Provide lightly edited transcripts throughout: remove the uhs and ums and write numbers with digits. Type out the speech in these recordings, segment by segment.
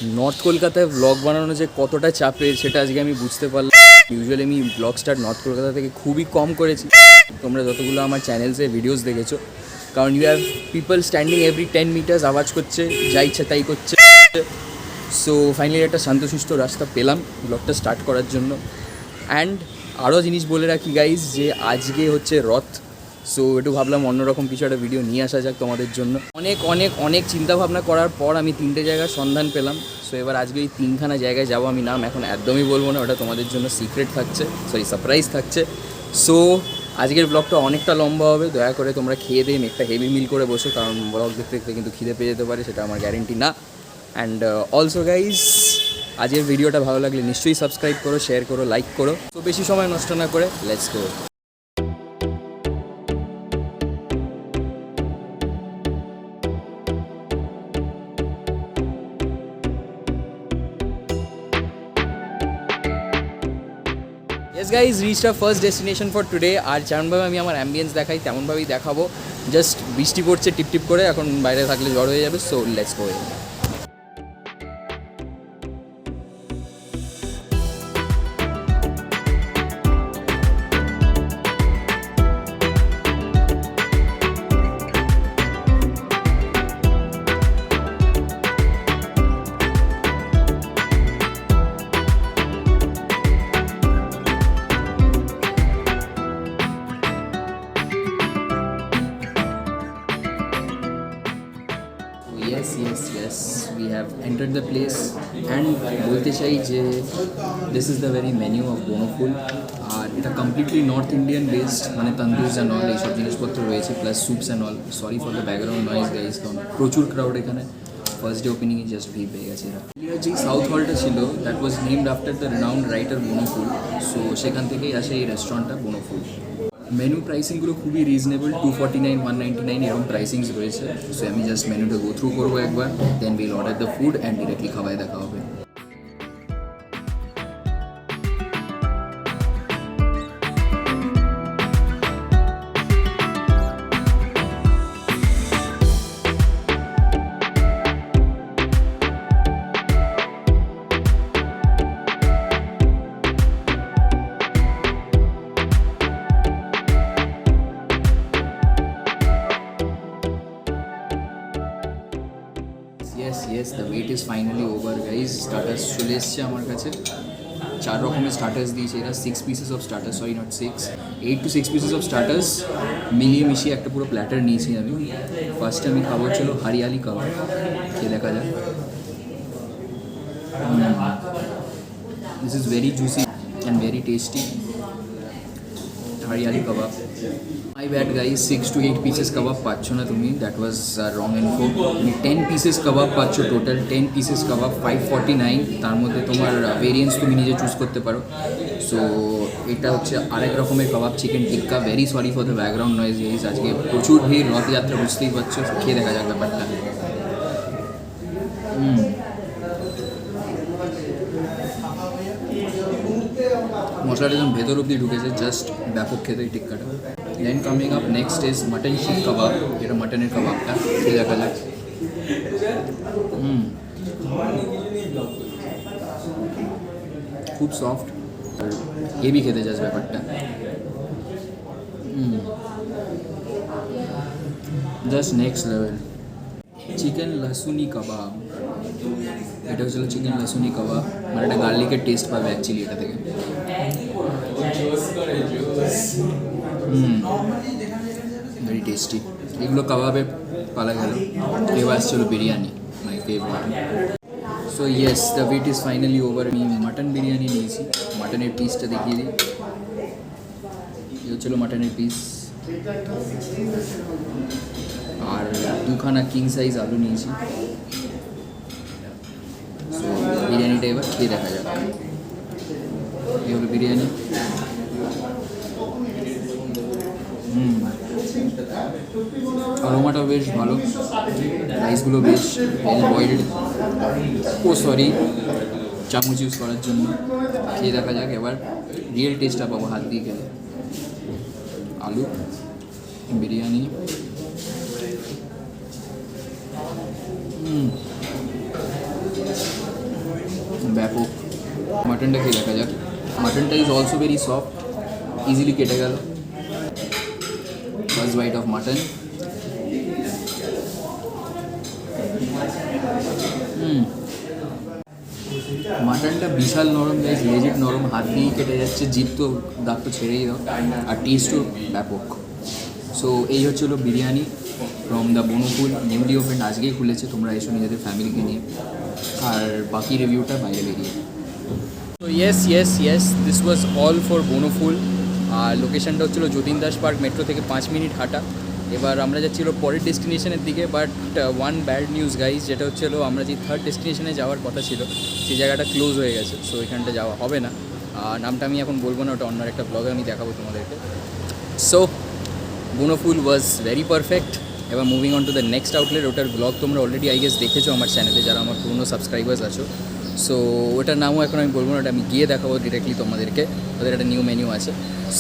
North কলকাতায় blog বানানো যে কতটা চাপের সেটা আজকে আমি বুঝতে পারলাম। ইউজুয়ালি আমি ব্লগ স্টার্ট নর্থ কলকাতা থেকে খুবই কম করেছি, তোমরা যতগুলো আমার চ্যানেলসে ভিডিওস দেখেছো, কারণ you have people standing every 10 metres, আওয়াজ করছে, যা ইচ্ছা তাই করছে। সো ফাইনালি একটা শান্তশিষ্ট রাস্তা পেলাম ব্লগটা স্টার্ট করার জন্য। অ্যান্ড আরও জিনিস বলে রাখি গাইজ, যে আজকে হচ্ছে রথ। সো একটু ভাবলাম অন্যরকম কিছু একটা ভিডিও নিয়ে আসা যাক তোমাদের জন্য। অনেক অনেক অনেক চিন্তাভাবনা করার পর আমি 3টে জায়গার সন্ধান পেলাম। সো এবার আজকে এই 3খানা জায়গায় যাবো। আমি নাম এখন একদমই বলবো না, ওটা তোমাদের জন্য সিক্রেট থাকছে, সারপ্রাইজ থাকছে। সো আজকের ব্লগটা অনেকটা লম্বা হবে, দয়া করে তোমরা খেয়ে দিয়ে একটা হেভি মিল করে বসো, কারণ ব্লগ দেখতে দেখতে কিন্তু খিদে পেয়ে যেতে পারে, সেটা আমার গ্যারেন্টি না। অ্যান্ড অলসো গাইজ, আজকের ভিডিওটা ভালো লাগলে নিশ্চয়ই সাবস্ক্রাইব করো, শেয়ার করো, লাইক করো। তো বেশি সময় নষ্ট না করে let's go. Yes guys, reached our first destination for today. আর যেমনভাবে আমি আমার অ্যাম্বিয়েন্স দেখাই তেমনভাবেই দেখাবো। জাস্ট বৃষ্টি পড়ছে টিপটিপ করে, এখন বাইরে থাকলে ঝড় হয়ে যাবে। So let's go. Yes, we have entered the place and বলতে চাই যে this is the very menu of Bonphool. আর এটা কমপ্লিটলি নর্থ ইন্ডিয়ান বেসড, মানে তন্দুরস অ্যান্ড অল এইসব জিনিসপত্র রয়েছে, plus soups and all. Sorry for the background noise guys, কারণ প্রচুর ক্রাউড এখানে। ফার্স্ট ডে ওপেনিংয়ে জাস্ট ভিড় পেয়ে গেছে এরা। যেই সাউথ হলটা ছিল that was named after the renowned writer Banaphul. So সেখান থেকেই আসে এই রেস্টুরেন্টটা বনফুল। মেনু প্রাইসিংগুলো খুবই রিজনেবল, 249, 199 এরকম প্রাইসিংস রয়েছে। সো আমি জাস্ট মেনুটা গো থ্রু করবো একবার, then will order the food and directly খাওয়ায় দেখা হবে। Yes, the wait is finally over guys. Starters চলে এসছে আমার কাছে। 4 রকমের স্টার্টার্স দিয়েছে এরা, 6 pieces of starters, sorry not 6, 8 to 6 pieces of starters মিলিয়ে মিশিয়ে একটা পুরো প্ল্যাটার নিয়েছি আমি। ফার্স্টে আমি খাবো ছিল হরিয়ালি কাবাব, খেয়ে দেখা যাক। This is very juicy and very tasty hariyali kebab. My bad guys, 6 to 8 pieces কাবাব পাচ্ছ না তুমি, দ্যাট ওয়াজ রং ইনফো। তুমি 10 পিসেস কাবাব পাচ্ছ টোটাল। 10 পিসেস কাবাব 549, তার মধ্যে তোমার ভেরিয়েন্টস তুমি নিজে চুজ করতে পারো। সো এটা হচ্ছে আরেক রকমের কাবাব, chicken tikka. Very sorry for the background noise guys, আজকে প্রচুর ভিড়, রথযাত্রা বুঝতেই পারছো। খেয়ে দেখা যাক ব্যাপারটা। মশলাটা একদম ভেতর অব্দি ঢুকেছে, জাস্ট ব্যাপক খেতে এই টিক্কাটা। Then coming up next is mutton seekh kebab, এটা মাটনের কাবাবটা, খেয়ে দেখা যাক। খুব সফট আর হেভি খেতে যাচ্ছে ব্যাপারটা। Just next level. Chicken lasooni কাবাব, এটা হচ্ছিল চিকেন লাসুনি কাবাব, মানে একটা গার্লিকের টেস্ট পাবে অ্যাকচুয়ালি এটা থেকে। Very tasty. এগুলো কাবাবে পালা গেল। এবার আসছিল biryani, my favourite. So yes, the wait is finally over. আমি মাটন বিরিয়ানি নিয়েছি, মাটনের পিসটা দেখিয়ে দিই। এই হচ্ছিল মাটনের পিস, আর 2খানা কিং সাইজ আলু নিয়েছি। সো বিরিয়ানিটা এবার খেয়ে দেখা যাক। এই হলো বিরিয়ানি। অ্যারোমাটাও বেশ ভালো, রাইসগুলো বেশ ওয়েল বয়েলড। ও সরি, চামচ ইউজ করার জন্য। খেয়ে দেখা যাক এবার, রিয়েল টেস্টটা পাবো হাত দিয়ে খেলে। আলু বিরিয়ানি, ব্যাপক। মাটনটা খেয়ে দেখা যাক। মাটনটা is also very soft, easily কেটে গেল। First bite of mutton. মাটনটা বিশাল নরম গাইস, লেজিট নরম, হাত দিয়েই কেটে যাচ্ছে, জিভ তো দাঁত তো ছেড়েই দাও, আর টেস্টও ব্যাপক। সো এই হচ্ছিলো biryani from the Banphool, newly open, আজকেই খুলেছে, তোমরা এসো নিজেদের ফ্যামিলিকে নিয়ে। আর বাকি রিভিউটা বাইরে বেরিয়ে। তো yes this was all for Bonphool. আর লোকেশানটা হচ্ছিলো যতীন দাস পার্ক, মেট্রো থেকে 5 মিনিট হাঁটা। এবার আমরা যাচ্ছিলো পরের ডেস্টিনেশনের দিকে, but one bad news guys, যেটা হচ্ছিলো আমরা যে থার্ড ডেস্টিনেশনে যাওয়ার কথা ছিল সেই জায়গাটা ক্লোজ হয়ে গেছে। সো এখানটা যাওয়া হবে না। নামটা আমি এখন বলবো না, ওটা অন্য একটা ব্লগে আমি দেখাবো তোমাদেরকে। So Bonphool was very perfect. এবার moving on to the next outlet, ওটার ব্লগ তোমরা অলরেডি আই গেস দেখেছো আমার চ্যানেলে, যারা আমার পুরনো সাবস্ক্রাইবার্স আছো। সো ওটার নামও এখন আমি বলবো না, ওটা আমি গিয়ে দেখাবো ডিরেক্টলি তোমাদেরকে, ওদের একটা নিউ মেনু আছে।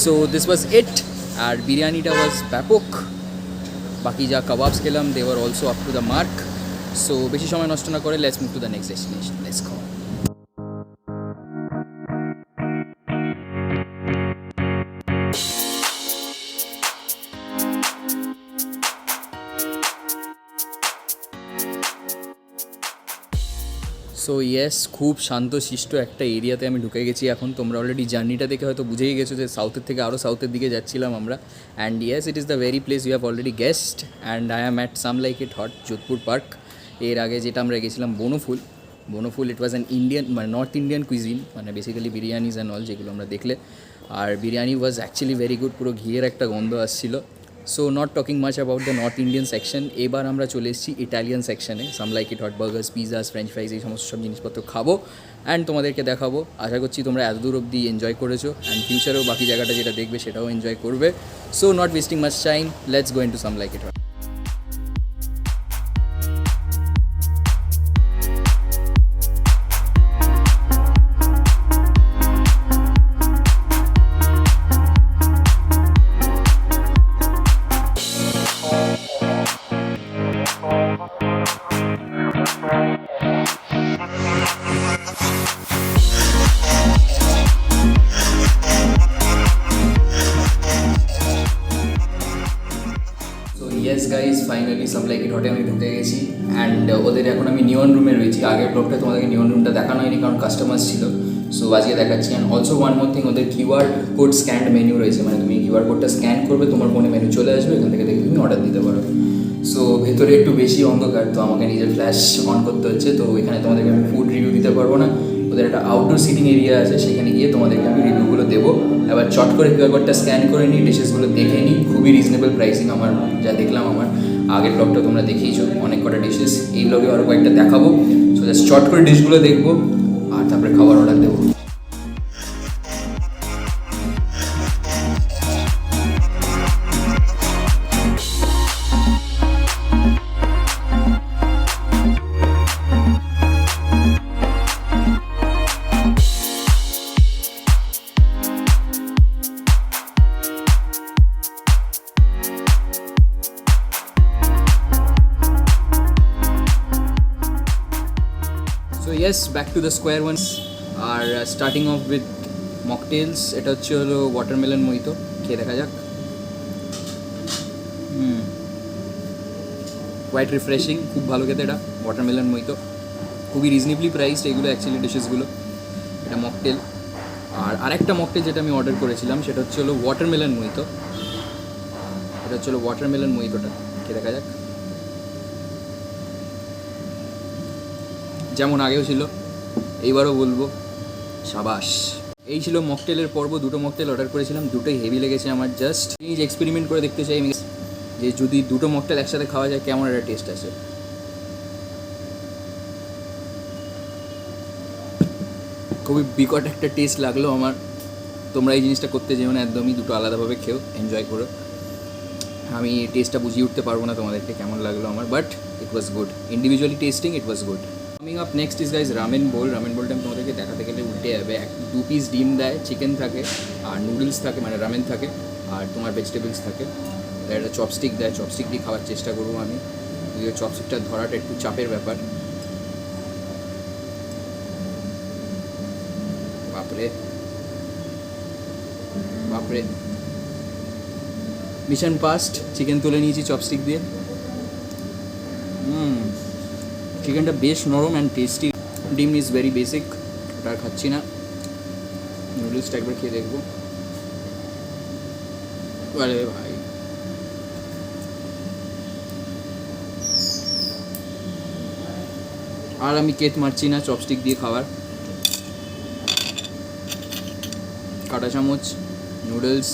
So this was it. আর বিরিয়ানিটা ওয়াজ ব্যাপক। বাকি যা কাবাবস খেলাম they were also up to the mark. So বেশি সময় নষ্ট না করে let's move to the next destination, let's go. So yes, খুব শান্তশিষ্ট একটা এরিয়াতে আমি ঢুকে গেছি এখন। তোমরা অলরেডি জার্নিটা দেখে হয়তো বুঝেই গেছো যে সাউথের থেকে আরও সাউথের দিকে যাচ্ছিলাম আমরা। And yes, it is the very place you have already guessed, and I am at Some like it Hot Jodhpur Park. এর আগে যেটা আমরা গেছিলাম Bonphool, it was an Indian, মানে নর্থ ইন্ডিয়ান কুইজিন, মানে বেসিক্যালি বিরিয়ানিজ অ্যান্ড অল যেগুলো আমরা দেখলে। আর biryani was actually very good, পুরো ঘিয়ের একটা গন্ধ আসছিল। So not talking much about the north Indian section. এবার আমরা চলে এসেছি ইটালিয়ান সেকশনে, সাম like it hot, burghers, pizzas, French ফ্রাইজ, এই সমস্ত সব জিনিসপত্র খাবো অ্যান্ড তোমাদেরকে দেখাবো। আশা করছি তোমরা এতদূর অবধি এনজয় করেছো, অ্যান্ড ফিউচারেও বাকি জায়গাটা যেটা দেখবে সেটাও এনজয় করবে। So not wasting much time, let's go into Some like it Hot. Yes guys, finally Some like It হটে আমি ঢুকে গেছি। অ্যান্ড ওদের এখন আমি নিয়ন রুমে রয়েছি। আগের ব্লগটা তোমাদেরকে নিয়ন রুমটা দেখানো হয়নি কারণ কাস্টমার্স ছিল, সো আজকে দেখাচ্ছি। And also one more thing, ওদের কিউআর কোড স্ক্যান্ড মেনু রয়েছে, মানে তুমি কিউআর কোডটা স্ক্যান করবে, তোমার ফোনে মেনু চলে আসবে, এখান থেকে দেখে তুমি অর্ডার দিতে পারো। সো ভেতরে একটু বেশি অন্ধকার, তো আমাকে নিজের ফ্ল্যাশ অন করতে হচ্ছে, তো এখানে তোমাদেরকে আমি ফুড রিভিউ দিতে পারবো না। ওদের একটা আউটডোর সিটিং এরিয়া আছে, সেখানে গিয়ে তোমাদেরকে আমি রিভিউগুলো দেবো। এবার চট করে কিউআর কোডটা স্ক্যান করে নিই, ডিশেসগুলো দেখে নিই, খুবই রিজনেবল প্রাইসিং আমার যা দেখলাম। আমার আগের ব্লগটা তোমরা দেখিয়েছো অনেক কটা ডিশেস, এই ব্লগে আরও কয়েকটা দেখাবো। সো জাস্ট চট করে ডিশগুলো দেখবো আর তারপরে খাবার অর্ডার দেবো। So yes, back to the square ones. আর স্টার্টিং অফ উইথ মকটেলস, এটা হচ্ছে হলো ওয়াটারমেলন মোহিতো, খেয়ে দেখা যাক। কোয়াইট রিফ্রেশিং, খুব ভালো খেতে এটা ওয়াটারমেলন মোহিতো, খুবই রিজনেবলি প্রাইসড এগুলো অ্যাকচুয়ালি ডিশেসগুলো। এটা মকটেল। আর আরেকটা মকটেল যেটা আমি অর্ডার করেছিলাম সেটা হচ্ছে হলো ওয়াটারমেলন মোহিতো, এটা হচ্ছে হলো ওয়াটারমেলন মোহিতোটা, খেয়ে দেখা যাক। যেমন আগেও ছিল এইবারও বলবো সাবাস। এই ছিল মকটেলের পর্ব। দুটো মকটেল অর্ডার করেছিলাম, দুটোই হেভি লেগেছে আমার। জাস্ট এই যে এক্সপেরিমেন্ট করে দেখতে চাই আমি যে যদি দুটো মকটেল একসাথে খাওয়া যায় কেমন একটা টেস্ট আছে। খুবই বিকট একটা টেস্ট লাগলো আমার। তোমরা এই জিনিসটা করতে যেও না একদমই, দুটো আলাদাভাবে খেও, এনজয় করো। আমি টেস্টটা বুঝিয়ে উঠতে পারবো না তোমাদেরকে কেমন লাগলো আমার, but it was good. Individually tasting it was good. Coming up next is guys ramen bowl. Ramen বোলটা আমি তোমাদেরকে দেখাতে গেলে উল্টে যাবে। 2 পিস ডিম দেয়, চিকেন থাকে আর নুডলস থাকে, মানে রামেন থাকে, আর তোমার ভেজিটেবলস থাকে। একটা চপস্টিক দেয়, চপস্টিক দিয়ে খাওয়ার চেষ্টা করবো আমি, যদিও চপস্টিকটা ধরাটা একটু চাপের ব্যাপার। বাপরে বাপরে, মিশন পাস্ট। চিকেন তুলে নিয়েছি চপস্টিক দিয়ে। চিকেনটা বেশ নরম অ্যান্ড টেস্টি। ডিম ইজ ভেরি বেসিক, ওটা আর খাচ্ছি না। নুডলসটা একবার খেয়ে দেখবো। আরে ভাই, আর আমি কেত মারছি না চপস্টিক দিয়ে খাবার। কাঁটা চামচ, নুডলস,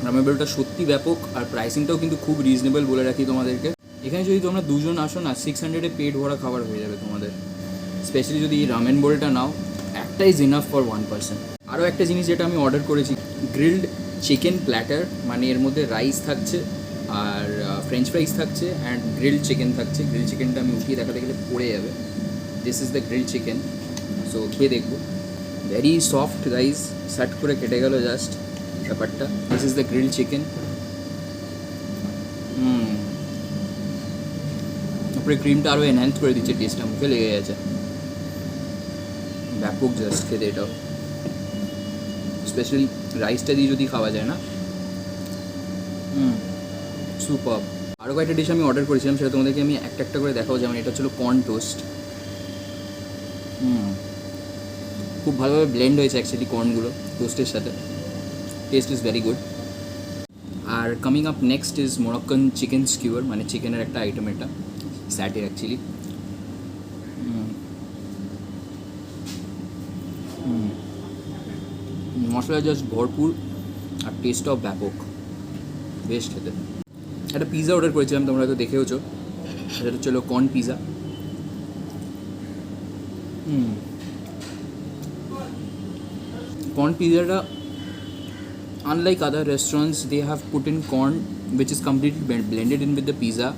রামেবেলটা সত্যি ব্যাপক, আর প্রাইসিংটাও কিন্তু খুব রিজনেবল বলে রাখি তোমাদেরকে। এখানে যদি তোমরা দুজন আসো না, 600-এ পেট ভরা খাবার হয়ে যাবে তোমাদের। স্পেশালি যদি রামেন বোলটা নাও, একটা ইজ ইনাফ ফর 1 পার্সন। আরও একটা জিনিস যেটা আমি অর্ডার করেছি, গ্রিলড চিকেন প্ল্যাটার, মানে এর মধ্যে রাইস থাকছে আর ফ্রেঞ্চ ফ্রাইস থাকছে অ্যান্ড গ্রিলড চিকেন থাকছে। গ্রিলড চিকেনটা আমি উঠিয়ে দেখাতে গেলে পড়ে যাবে। This is the grilled chicken. So খেয়ে দেখবো। ভেরি সফট গাইজ, সাট করে কেটে গেল জাস্ট ব্যাপারটা। This is the grilled chicken. তারপরে ক্রিমটা আরও এনহ্যান্স করে দিচ্ছে টেস্টটা, মুখে লেগে গেছে। ব্যাপক জাস্ট খেতে এটাও, স্পেশালি রাইসটা দিয়ে যদি খাওয়া যায় না, সুপার। আরও কয়েকটা ডিশ আমি অর্ডার করেছিলাম, সেটা তোমাদেরকে আমি একটা একটা করে দেখাবো। যেমন এটা ছিল কর্ন টোস্ট। খুব ভালোভাবে ব্লেন্ড হয়েছে অ্যাকচুয়ালি কর্নগুলো টোস্টের সাথে। Taste is very good. আর coming up next is Moroccan chicken skewer, মানে চিকেনের একটা আইটেম এটা, স্যাটের অ্যাকচুয়ালি। মশলা জাস্ট ভরপুর আর টেস্টটাও ব্যাপক, বেশ খেতে। একটা পিৎজা অর্ডার করেছিলাম, তোমরা হয়তো দেখেওছো। সেটা হচ্ছিল কর্ন পিৎজা। কর্ন পিৎজাটা unlike other restaurants, they have put in corn which is completely blended in with the pizza.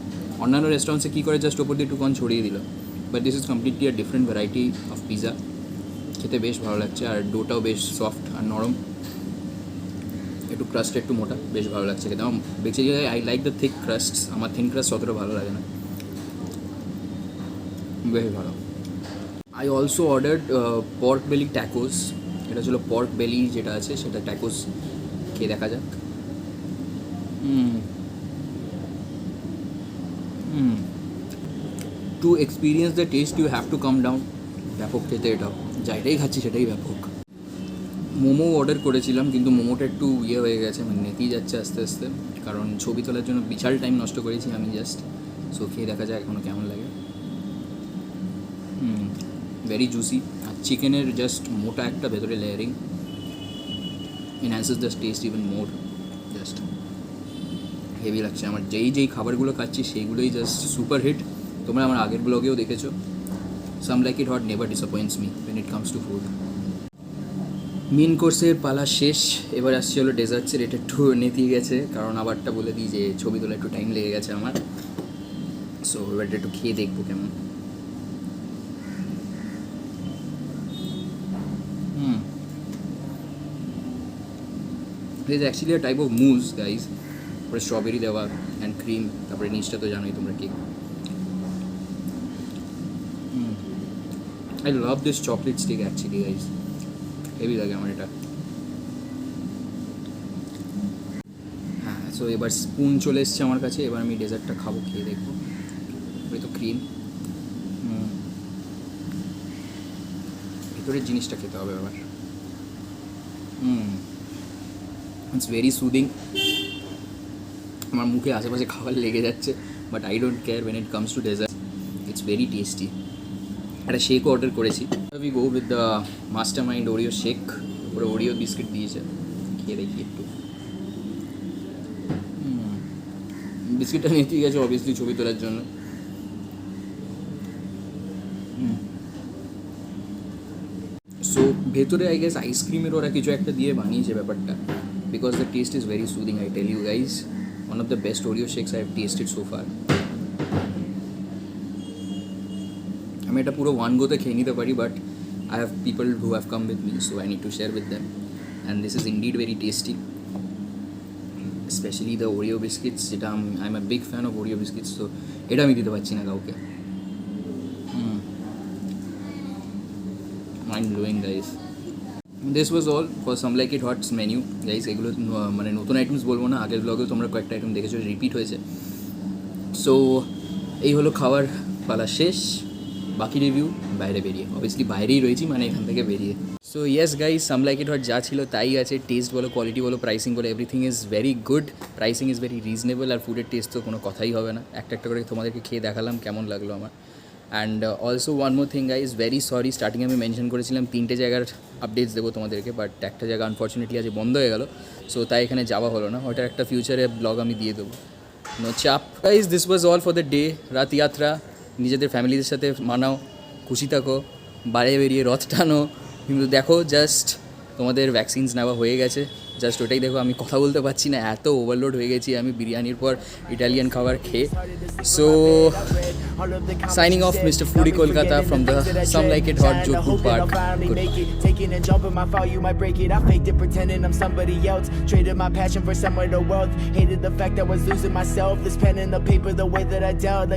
অন্যান্য রেস্টুরেন্টসে কী করে জাস্ট ওপর দিয়ে একটু কর্ন ছড়িয়ে দিল, but this is completely a different variety of pizza. খেতে বেশ ভালো লাগছে, আর ডোটাও বেশ সফট আর নরম, একটু ক্রাস্টটা একটু মোটা, বেশ ভালো লাগছে খেতে। আমার basically I like the thick crusts, আমার থিন ক্রাস্ট অতটা ভালো লাগে না, বেশ ভালো। I also ordered pork belly tacos. এটা ছিল পর্ক বেলি যেটা আছে সেটা ট্যাকোস, খেয়ে দেখা যাক। To experience the taste you have to come down. ব্যাপক খেতে এটাও, যাইটাই খাচ্ছি সেটাই ব্যাপক। মোমো অর্ডার করেছিলাম, কিন্তু মোমোটা একটু ইয়ে হয়ে গেছে, মানে নেতেই যাচ্ছে আস্তে আস্তে, কারণ ছবি তোলার জন্য বিশাল টাইম নষ্ট করেছি আমি জাস্ট। সো খেয়ে দেখা যায় এখনও কেমন লাগে। ভেরি জুসি, আর চিকেনের জাস্ট মোটা একটা ভেতরে layering enhances the test even more. Just heavy লাগছে আমার। যেই খাবারগুলো খাচ্ছি সেইগুলোই জাস্ট সুপার হিট। তোমরা আমার আগের ব্লগেও দেখেছো। Some like it hot never disappoints me when it comes to food. Main কোর্সের পালা শেষ, এবার আসছে হলো ডেজার্টসের। এটা একটু নেতিয়ে গেছে, কারণ আবারটা বলে দিই যে ছবি তোলা একটু টাইম লেগে গেছে আমার। সো এবার একটু খেয়ে দেখবো কেমন। It is actually a type of mousse, guys. তারপরে স্ট্রবেরি দেওয়া অ্যান্ড ক্রিম, তারপরে নিচটা তো জানোই তোমরা কি। I love this chocolate stick actually, guys. Heavy লাগে আমার এটা। হ্যাঁ, সো এবার স্পুন চলে এসছে আমার কাছে। এবার আমি ডেজার্টটা খাবো, খেয়ে দেখবো। এবারে তো ক্রিম, ভিতরের জিনিসটা খেতে হবে আবার। It's very soothing. আমার মুখে আশেপাশে খাবার লেগে যাচ্ছে, but I don't care when it comes to dessert. It's very tasty. একটা শেকও অর্ডার করেছি। We go with the master mind Oreo shake. উপরে ওরিও বিস্কিট দিয়েছে, খেয়ে দেখি একটু। বিস্কিটটা নিতেই গেছে অবভিয়াসলি ছবি তোলার জন্য। সো ভেতরে আই গেস আইসক্রিমের ওরা কিছু একটা দিয়ে বানিয়েছে ব্যাপারটা, because the taste is very soothing. I tell you guys, one of the best Oreo shakes I have tasted so far. আমি এটা পুরো ওয়ান গোতে খেয়ে নিতে পারি, but I have people who have come with me, so I need to share with them, and this is indeed very tasty. Specially the Oreo biscuits, যেটা I am a big fan of Oreo biscuits, তো এটা আমি দিতে পারছি না কাউকে। Mind blowing guys. This was all for Some like It Hot's menu guys. এগুলো মানে নতুন আইটেমস বলবো না, আগের ব্লগেও তোমরা কয়েকটা আইটেম দেখেছো রিপিট হয়েছে। সো এই হলো খাবার পালা শেষ, বাকি রিভিউ বাইরে বেরিয়ে, অবভিয়াসলি বাইরেই রয়েছি মানে এখান থেকে বেরিয়ে। So yes guys, some like it hot যা ছিল তাই আছে। টেস্ট বলো, কোয়ালিটি বলো, প্রাইসিং বলো, everything is very good. Pricing is very reasonable, আর ফুডের টেস্ট তো কোনো কথাই হবে না। একটা একটা করে তোমাদেরকে খেয়ে দেখালাম কেমন লাগলো আমার। And also one more thing guys, very sorry, স্টার্টিংয়ে আমি মেনশন করেছিলাম 3টে জায়গার আপডেটস দেবো তোমাদেরকে, বাট একটা জায়গা আনফর্চুনেটলি আজ বন্ধ হয়ে গেল, সো তাই এখানে যাওয়া হলো না। ওটার একটা ফিউচারে ব্লগ আমি দিয়ে দেবো, নো চাপ guys. This was all for the day. রাত যাত্রা নিজেদের ফ্যামিলিদের সাথে মানাও, খুশি থাকো, বাইরে বেরিয়ে রথ টানো, কিন্তু দেখো জাস্ট তোমাদের ভ্যাকসিনস নেওয়া হয়ে গেছে, জাস্ট ওটাই দেখো। আমি কথা বলতে পারছি না, এত ওভারলোড হয়ে গেছি আমি বিরিয়ানির পর ইটালিয়ান খাবার খেয়ে। So signing off, Mr. Foodie Kolkata from the Some Like It Hot Jodhpur Park. Taking and jumping my fall, you might break it. I faked it pretending I'm somebody else. Traded my passion for somewhere to wealth. Hated the fact I was losing myself. This pen and the paper, the way that I dealt.